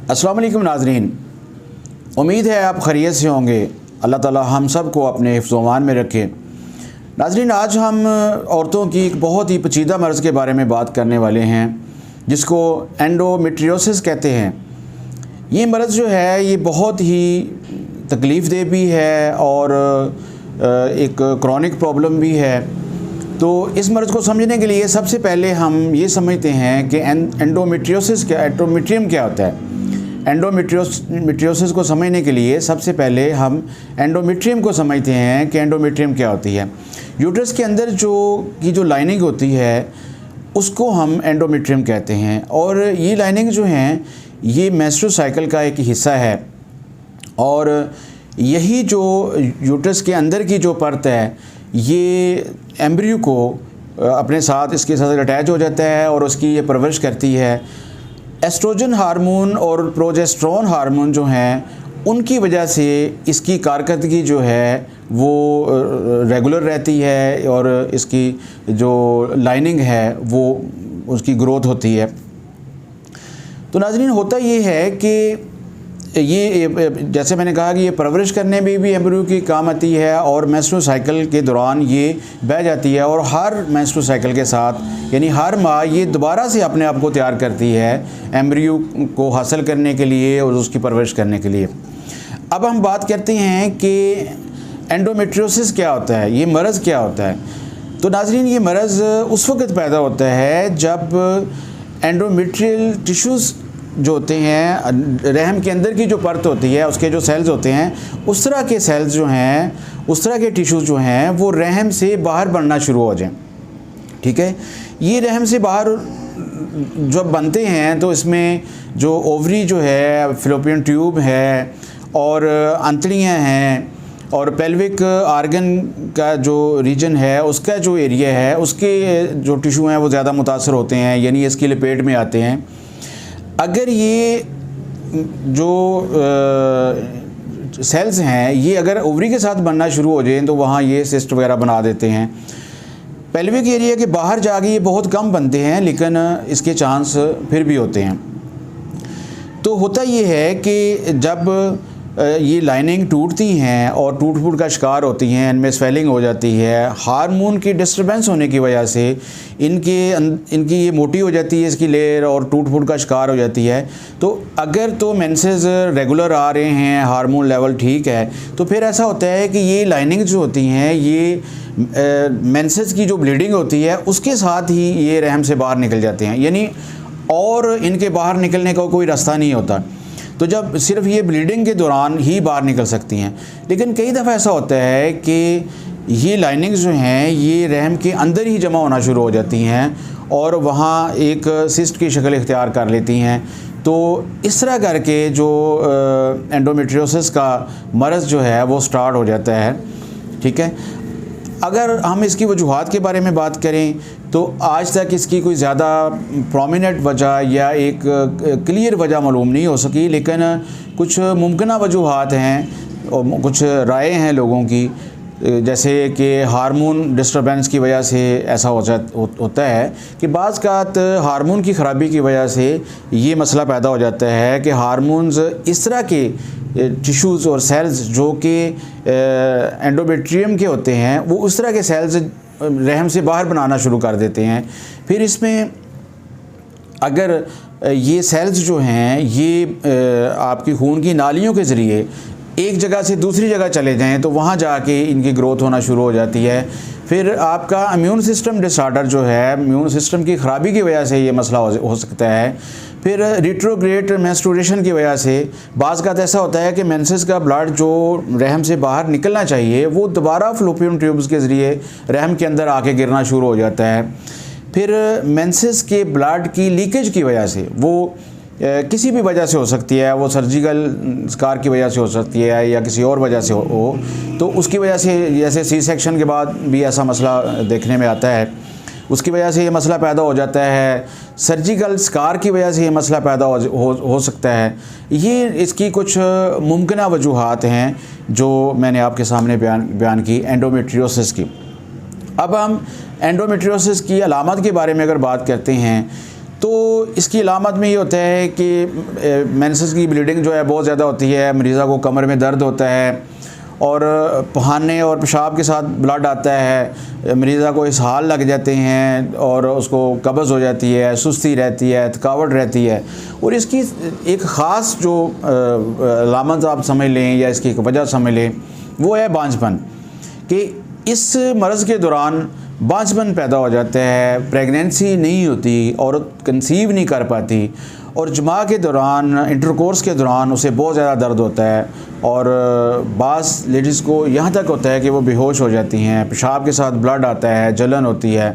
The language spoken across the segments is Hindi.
अस्सलाम वालेकुम नाज़रीन, उम्मीद है आप खैरियत से होंगे। अल्लाह ताला हम सब को अपने हिफ्ज़-ओ-अमान में रखे। नाज़रीन, आज हम औरतों की एक बहुत ही पेचीदा मर्ज़ के बारे में बात करने वाले हैं जिसको एंडोमेट्रियोसिस कहते हैं। ये मर्ज़ जो है ये बहुत ही तकलीफ़ देह भी है और एक क्रॉनिक प्रॉब्लम भी है। तो इस मर्ज़ को समझने के लिए सबसे पहले हम ये समझते हैं कि एंडोमेट्रियोसिस क्या, एंडोमेट्रियम क्या होता है। एंडोमेट्रियोसिस को समझने के लिए सबसे पहले हम एंडोमेट्रियम को समझते हैं कि एंडोमेट्रियम क्या होती है। यूट्रस के अंदर जो लाइनिंग होती है उसको हम एंडोमेट्रियम कहते हैं, और ये लाइनिंग जो हैं ये मेंस्ट्रुअल साइकिल का एक हिस्सा है, और यही जो यूट्रस के अंदर की जो परत है ये एम्ब्रियो को अपने साथ इसके साथ अटैच हो जाता है और उसकी ये परवरिश करती है। एस्ट्रोजन हार्मोन और प्रोजेस्टेरोन हार्मोन जो हैं उनकी वजह से इसकी कारकर्दगी जो है वो रेगुलर रहती है और इसकी जो लाइनिंग है वो उसकी ग्रोथ होती है। तो नाज़रीन, होता ये है कि ये जैसे मैंने कहा कि ये परवरिश करने में भी एम्ब्रियो की काम आती है, और मेंस्ट्रुअल साइकिल के दौरान ये बह जाती है, और हर मेंस्ट्रुअल साइकिल के साथ यानी हर माह ये दोबारा से अपने आप को तैयार करती है एम्ब्रियो को हासिल करने के लिए और उसकी परवरिश करने के लिए। अब हम बात करते हैं कि एंडोमेट्रियोसिस क्या होता है, ये मर्ज़ क्या होता है। तो नाज़रीन, ये मर्ज़ उस वक्त पैदा होता है जब एंडोमेट्रियल टिश्यूज़ जो होते हैं, रहम के अंदर की जो परत होती है उसके जो सेल्स होते हैं, उस तरह के सेल्स जो हैं, उस तरह के टिश्यूज़ जो हैं वो रहम से बाहर बनना शुरू हो जाएं। ठीक है, ये रहम से बाहर जब बनते हैं तो इसमें जो ओवरी जो है, फैलोपियन ट्यूब है और अंतड़ियाँ हैं और पेल्विक आर्गन का जो रीजन है उसका जो एरिया है उसके जो टिश्यू हैं वो ज़्यादा मुतासर होते हैं, यानी इसकी लपेट में आते हैं। अगर ये जो सेल्स हैं ये अगर ओवरी के साथ बनना शुरू हो जाए तो वहाँ ये सिस्ट वगैरह बना देते हैं। पेल्विक एरिया के बाहर जाके ये बहुत कम बनते हैं, लेकिन इसके चांस फिर भी होते हैं। तो होता ये है कि जब ये लाइनिंग टूटती हैं और टूट फूट का शिकार होती हैं, इनमें स्वेलिंग हो जाती है, हार्मोन की डिस्टर्बेंस होने की वजह से इनकी ये मोटी हो जाती है इसकी लेयर और टूट फूट का शिकार हो जाती है। तो अगर तो मेंसेस रेगुलर आ रहे हैं, हार्मोन लेवल ठीक है, तो फिर ऐसा होता है कि ये लाइनिंग जो होती हैं ये मेंसेस की जो ब्लीडिंग होती है उसके साथ ही ये रहम से बाहर निकल जाते हैं, यानी और इनके बाहर निकलने का कोई रास्ता नहीं होता। तो जब सिर्फ ये ब्लीडिंग के दौरान ही बाहर निकल सकती हैं, लेकिन कई दफ़ा ऐसा होता है कि ये लाइनिंग्स जो हैं ये रहम के अंदर ही जमा होना शुरू हो जाती हैं और वहाँ एक सिस्ट की शक्ल इख्तियार कर लेती हैं। तो इस तरह करके जो एंडोमेट्रियोसिस का मर्ज़ जो है वो स्टार्ट हो जाता है। ठीक है, अगर हम इसकी वजूहात के बारे में बात करें तो आज तक इसकी कोई ज़्यादा प्रोमिनेंट वजह या एक क्लियर वजह मालूम नहीं हो सकी, लेकिन कुछ मुमकिन वजूहात हैं और कुछ राय हैं लोगों की, जैसे कि हार्मोन डिस्टर्बेंस की वजह से ऐसा होता है कि बाज़ कात हार्मोन की ख़राबी की वजह से ये मसला पैदा हो जाता है कि हार्मोन्स इस तरह के टिश्यूज़ और सेल्स जो कि एंडोमेट्रियम के होते हैं वो उस तरह के सेल्स रहम से बाहर बनाना शुरू कर देते हैं। फिर इसमें अगर ये सेल्स जो हैं ये आपकी खून की नालियों के ज़रिए एक जगह से दूसरी जगह चले जाएं तो वहाँ जाके इनकी ग्रोथ होना शुरू हो जाती है। फिर आपका इम्यून सिस्टम डिसऑर्डर जो है, इम्यून सिस्टम की ख़राबी की वजह से ये मसला हो सकता है। फिर रिट्रोग्रेड मेंस्ट्रुएशन की वजह से बाज़ का ऐसा होता है कि मेंसेस का ब्लड जो रहम से बाहर निकलना चाहिए वो दोबारा फैलोपियन ट्यूब्स के ज़रिए रहम के अंदर आके गिरना शुरू हो जाता है। फिर मेंसेस के ब्लड की लीकेज की वजह से वो किसी भी वजह से हो सकती है, वो सर्जिकल स्कार की वजह से हो सकती है या किसी और वजह से हो, तो उसकी वजह से जैसे सी सेक्शन के बाद भी ऐसा मसला देखने में आता है, उसकी वजह से ये मसला पैदा हो जाता है। सर्जिकल स्कार की वजह से ये मसला पैदा हो सकता है। ये इसकी कुछ मुमकिन वजूहात हैं जो मैंने आपके सामने बयान की एंडोमेट्रियोसिस की। अब हम एंडोमेट्रियोसिस की अलामत के बारे में अगर बात करते हैं तो इसकी अलामत में ये होता है कि मेंसेस की ब्लीडिंग जो है बहुत ज़्यादा होती है, मरीज़ा को कमर में दर्द होता है और पहाने और पेशाब के साथ ब्लड आता है, मरीज़ा को इसहाल लग जाते हैं और उसको कब्ज़ हो जाती है, सुस्ती रहती है, थकावट रहती है। और इसकी एक ख़ास जो अलामत आप समझ लें या इसकी एक वजह समझ लें, वो है बांझपन, कि इस मर्ज़ के दौरान बांझपन पैदा हो जाता है, प्रेगनेंसी नहीं होती, औरत कंसीव नहीं कर पाती और जमा के दौरान, इंटरकोर्स के दौरान उसे बहुत ज़्यादा दर्द होता है और बाज़ लेडीज़ को यहाँ तक होता है कि वो बेहोश हो जाती हैं, पेशाब के साथ ब्लड आता है, जलन होती है,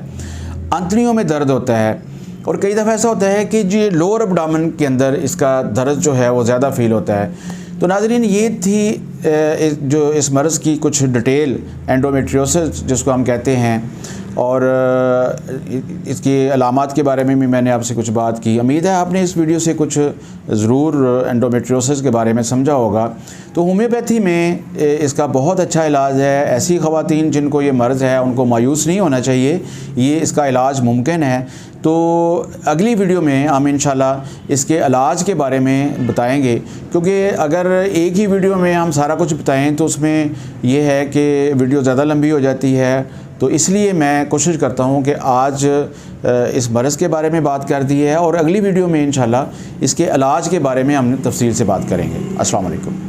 आंतड़ियों में दर्द होता है और कई दफ़ा ऐसा होता है कि जी लोअर एब्डोमेन के अंदर इसका दर्द जो है वो ज़्यादा फील होता है। तो नाज़रीन, ये थी जो इस मर्ज़ की कुछ डिटेल, एंडोमेट्रियोसिस जिसको हम कहते हैं, और इसकी अलामात के बारे में भी मैंने आपसे कुछ बात की। उम्मीद है आपने इस वीडियो से कुछ ज़रूर एंडोमेट्रियोसिस के बारे में समझा होगा। तो होम्योपैथी में इसका बहुत अच्छा इलाज है। ऐसी ख़वातीन जिनको ये मर्ज़ है उनको मायूस नहीं होना चाहिए, ये इसका इलाज मुमकिन है। तो अगली वीडियो में हम इंशाल्लाह इसके इलाज के बारे में बताएंगे, क्योंकि अगर एक ही वीडियो में हम सारा कुछ बताएं तो उसमें यह है कि वीडियो ज़्यादा लंबी हो जाती है। तो इसलिए मैं कोशिश करता हूं कि आज इस मर्ज़ के बारे में बात कर दी है और अगली वीडियो में इंशाल्लाह इसके इलाज के बारे में हम तफसील से बात करेंगे। अस्सलाम वालेकुम।